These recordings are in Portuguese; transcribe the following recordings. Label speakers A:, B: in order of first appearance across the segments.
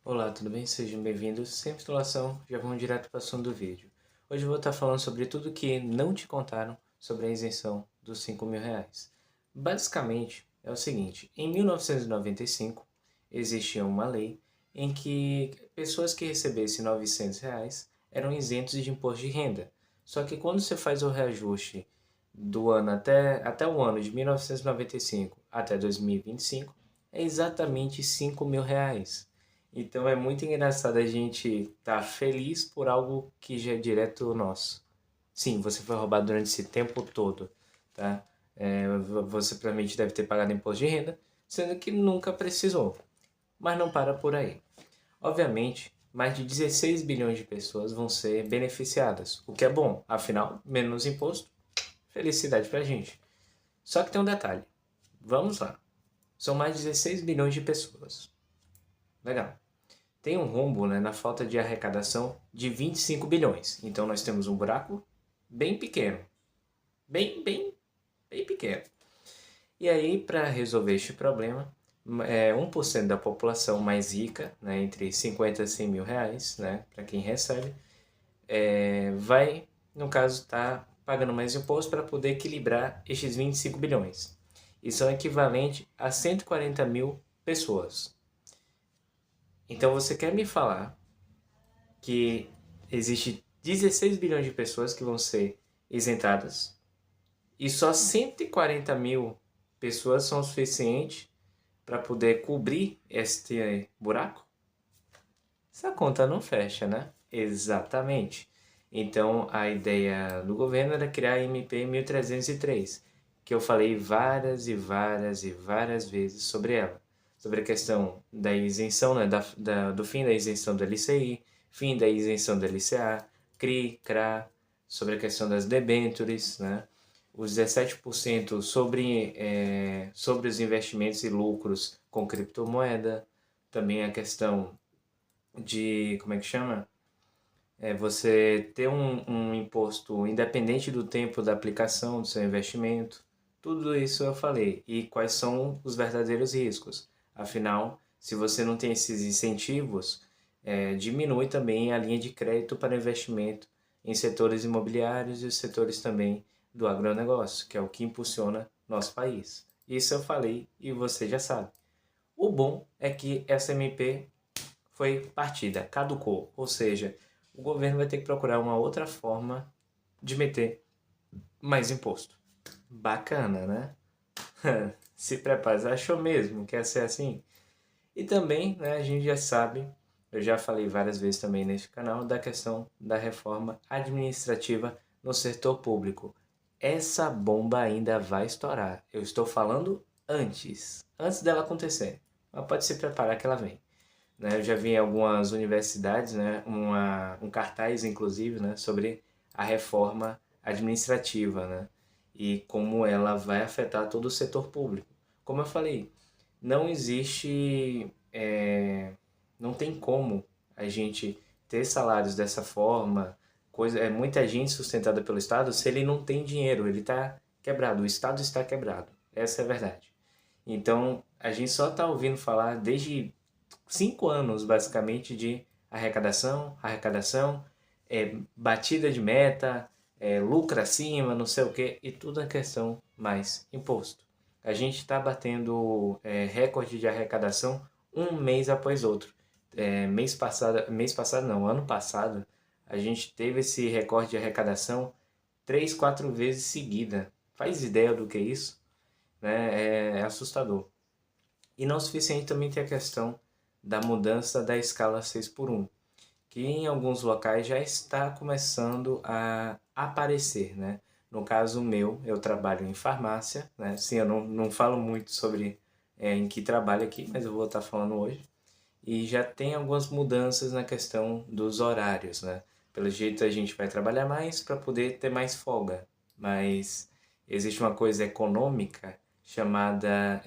A: Olá, tudo bem? Sejam bem-vindos. Sem enrolação, já vamos direto para o assunto do vídeo. Hoje eu vou estar falando sobre tudo que não te contaram sobre a isenção dos R$ 5.000. Basicamente, é o seguinte, em 1995, existia uma lei em que pessoas que recebessem R$ 900 eram isentos de imposto de renda. Só que quando você faz o reajuste do ano até o ano de 1995 até 2025, é exatamente R$ 5.000. Então é muito engraçado a gente estar feliz por algo que já é direto nosso. Sim, você foi roubado durante esse tempo todo, tá? Você provavelmente deve ter pagado imposto de renda, sendo que nunca precisou. Mas não para por aí. Obviamente, mais de 16 bilhões de pessoas vão ser beneficiadas, o que é bom. Afinal, menos imposto, felicidade pra gente. Só que tem um detalhe. Vamos lá. São mais de 16 bilhões de pessoas. Legal. Tem um rombo, né, na falta de arrecadação de 25 bilhões. Então nós temos um buraco bem pequeno. Bem pequeno. E aí, para resolver este problema, 1% da população mais rica, né, entre 50 e 100 mil reais, né, para quem recebe, vai, no caso, estar pagando mais imposto para poder equilibrar estes 25 bilhões. E são equivalentes a 140 mil pessoas. Então você quer me falar que existe 16 bilhões de pessoas que vão ser isentadas e só 140 mil pessoas são suficientes para poder cobrir este buraco? Essa conta não fecha, né? Exatamente. Então a ideia do governo era criar a MP 1303, que eu falei várias e várias e várias vezes sobre ela. Sobre a questão da isenção, né, do fim da isenção do LCI, fim da isenção do LCA, CRI, CRA, sobre a questão das debêntures, né, os 17% sobre os investimentos e lucros com criptomoeda, também a questão de, como é que chama? Você ter um imposto independente do tempo da aplicação do seu investimento. Tudo isso eu falei. E quais são os verdadeiros riscos? Afinal, se você não tem esses incentivos, diminui também a linha de crédito para investimento em setores imobiliários e os setores também do agronegócio, que é o que impulsiona nosso país. Isso eu falei e você já sabe. O bom é que essa MP foi partida, caducou, ou seja, o governo vai ter que procurar uma outra forma de meter mais imposto. Bacana, né? Se prepara, achou mesmo que ia ser assim? E também, né, a gente já sabe, eu já falei várias vezes também neste canal, da questão da reforma administrativa no setor público. Essa bomba ainda vai estourar. Eu estou falando antes dela acontecer. Mas pode se preparar que ela vem. Né? Eu já vi em algumas universidades, né, um cartaz, inclusive, né, sobre a reforma administrativa, né, e como ela vai afetar todo o setor público. Como eu falei, não existe, não tem como a gente ter salários dessa forma, muita gente sustentada pelo Estado, se ele não tem dinheiro, ele está quebrado, o Estado está quebrado, essa é a verdade. Então, a gente só está ouvindo falar desde 5 anos, basicamente, de arrecadação, batida de meta, lucro acima, não sei o que, e tudo é questão mais imposto. A gente está batendo recorde de arrecadação um mês após outro. Mês passado não, ano passado, a gente teve esse recorde de arrecadação 3, 4 vezes seguida. Faz ideia do que é isso? Né? É assustador. E não o suficiente também tem a questão da mudança da escala 6x1, que em alguns locais já está começando a aparecer, né? No caso meu, eu trabalho em farmácia, né? Sim, eu não falo muito sobre em que trabalho aqui, mas eu vou estar falando hoje. E já tem algumas mudanças na questão dos horários, né? Pelo jeito a gente vai trabalhar mais para poder ter mais folga, mas existe uma coisa econômica chamada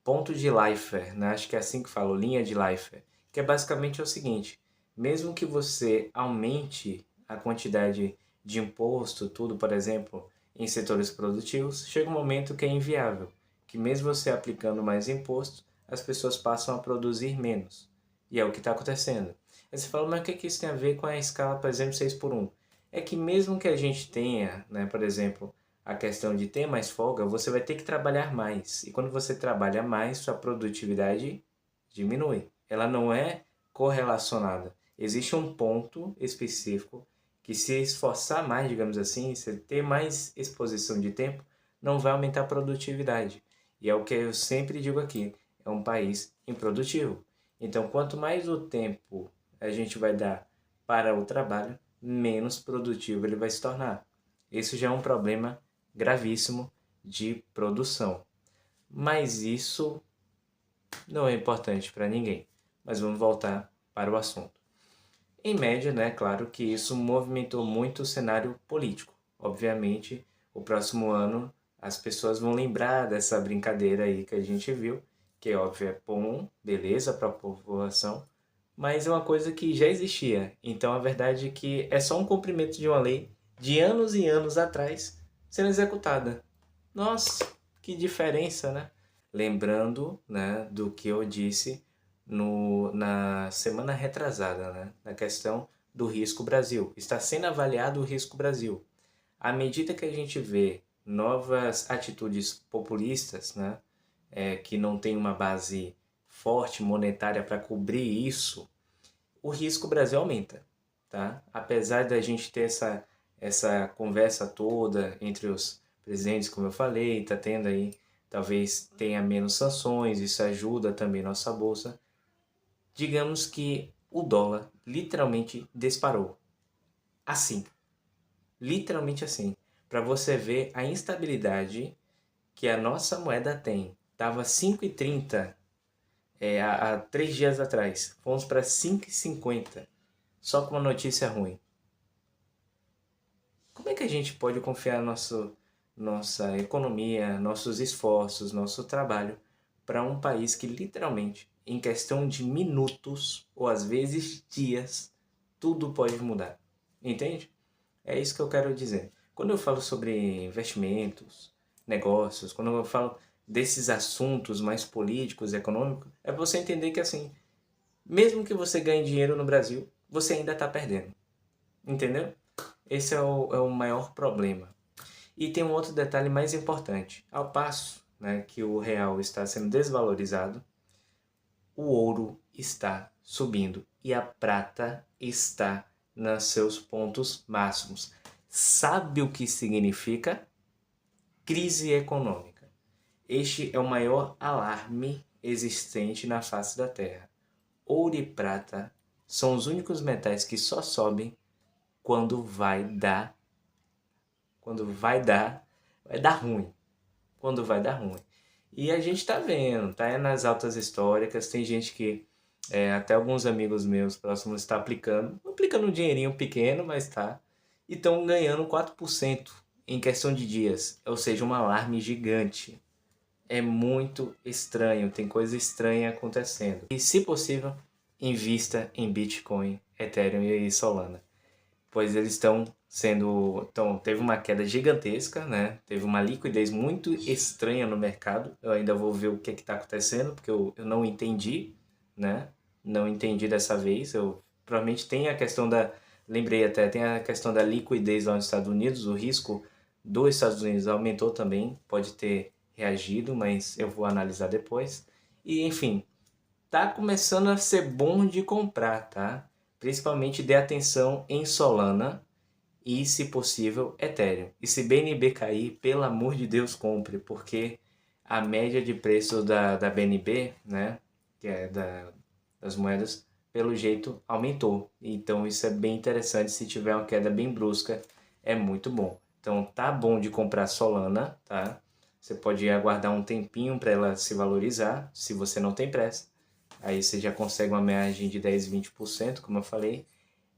A: ponto de Laffer, né? Acho que é assim que fala, linha de Laffer, que é basicamente o seguinte: mesmo que você aumente a quantidade de imposto, tudo, por exemplo, em setores produtivos, chega um momento que é inviável, que mesmo você aplicando mais imposto, as pessoas passam a produzir menos. E é o que está acontecendo. Aí você fala, mas o que que isso tem a ver com a escala, por exemplo, 6 por 1? É que mesmo que a gente tenha, né, por exemplo, a questão de ter mais folga, você vai ter que trabalhar mais. E quando você trabalha mais, sua produtividade diminui. Ela não é correlacionada. Existe um ponto específico que, se esforçar mais, digamos assim, se ter mais exposição de tempo, não vai aumentar a produtividade. E é o que eu sempre digo aqui, é um país improdutivo. Então, quanto mais o tempo a gente vai dar para o trabalho, menos produtivo ele vai se tornar. Isso já é um problema gravíssimo de produção. Mas isso não é importante para ninguém. Mas vamos voltar para o assunto. Em média, né, claro que isso movimentou muito o cenário político. Obviamente, o próximo ano as pessoas vão lembrar dessa brincadeira aí que a gente viu, que óbvio é bom, beleza para a população, mas é uma coisa que já existia. Então a verdade é que é só um cumprimento de uma lei de anos e anos atrás sendo executada. Nossa, que diferença, né? Lembrando, né, do que eu disse na semana retrasada, né, na questão do risco Brasil. Está sendo avaliado o risco Brasil. À medida que a gente vê novas atitudes populistas, né, que não tem uma base forte monetária para cobrir isso, o risco Brasil aumenta, tá? Apesar da gente ter essa conversa toda entre os presidentes, como eu falei, tá tendo aí, talvez tenha menos sanções, isso ajuda também nossa bolsa. Digamos que o dólar literalmente disparou. Assim, literalmente assim. Para você ver a instabilidade que a nossa moeda tem. Tava 5,30 há 3 dias atrás. Fomos para 5,50. Só com uma notícia ruim. Como é que a gente pode confiar nossa economia, nossos esforços, nosso trabalho para um país que literalmente, em questão de minutos ou às vezes dias, tudo pode mudar? Entende? É isso que eu quero dizer. Quando eu falo sobre investimentos, negócios, quando eu falo desses assuntos mais políticos e econômicos, é para você entender que assim, mesmo que você ganhe dinheiro no Brasil, você ainda está perdendo. Entendeu? Esse é o maior problema. E tem um outro detalhe mais importante. Ao passo, né, que o real está sendo desvalorizado, o ouro está subindo e a prata está nos seus pontos máximos. Sabe o que significa? Crise econômica. Este é o maior alarme existente na face da Terra. Ouro e prata são os únicos metais que só sobem quando vai dar ruim. Quando vai dar ruim. E a gente tá vendo, tá nas altas históricas, tem gente que, até alguns amigos meus próximos está aplicando um dinheirinho pequeno, mas tá, e estão ganhando 4% em questão de dias, ou seja, um alarme gigante. É muito estranho, tem coisa estranha acontecendo. E se possível, invista em Bitcoin, Ethereum e Solana, pois eles estão sendo, teve uma queda gigantesca, né? Teve uma liquidez muito estranha no mercado. Eu ainda vou ver o que está acontecendo, porque eu não entendi, né? Não entendi dessa vez. Eu provavelmente tem a questão lembrei até, tem a questão da liquidez lá nos Estados Unidos, o risco dos Estados Unidos aumentou também, pode ter reagido, mas eu vou analisar depois. E enfim, tá começando a ser bom de comprar, tá? Principalmente dê atenção em Solana e, se possível, Ethereum. E se BNB cair, pelo amor de Deus, compre, porque a média de preço da BNB, né, que é das moedas, pelo jeito aumentou. Então isso é bem interessante, se tiver uma queda bem brusca, é muito bom. Então tá bom de comprar Solana, tá? Você pode aguardar um tempinho para ela se valorizar, se você não tem pressa. Aí você já consegue uma margem de 10, 20%, como eu falei.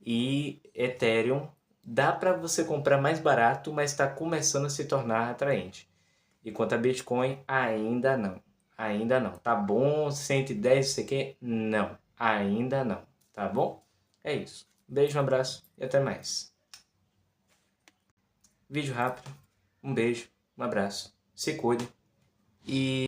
A: E Ethereum dá para você comprar mais barato, mas está começando a se tornar atraente. Enquanto a Bitcoin, ainda não. Ainda não. Tá bom? 110, não sei o quê? Não. Ainda não. Tá bom? É isso. Beijo, um abraço e até mais. Vídeo rápido. Um beijo, um abraço. Se cuide. E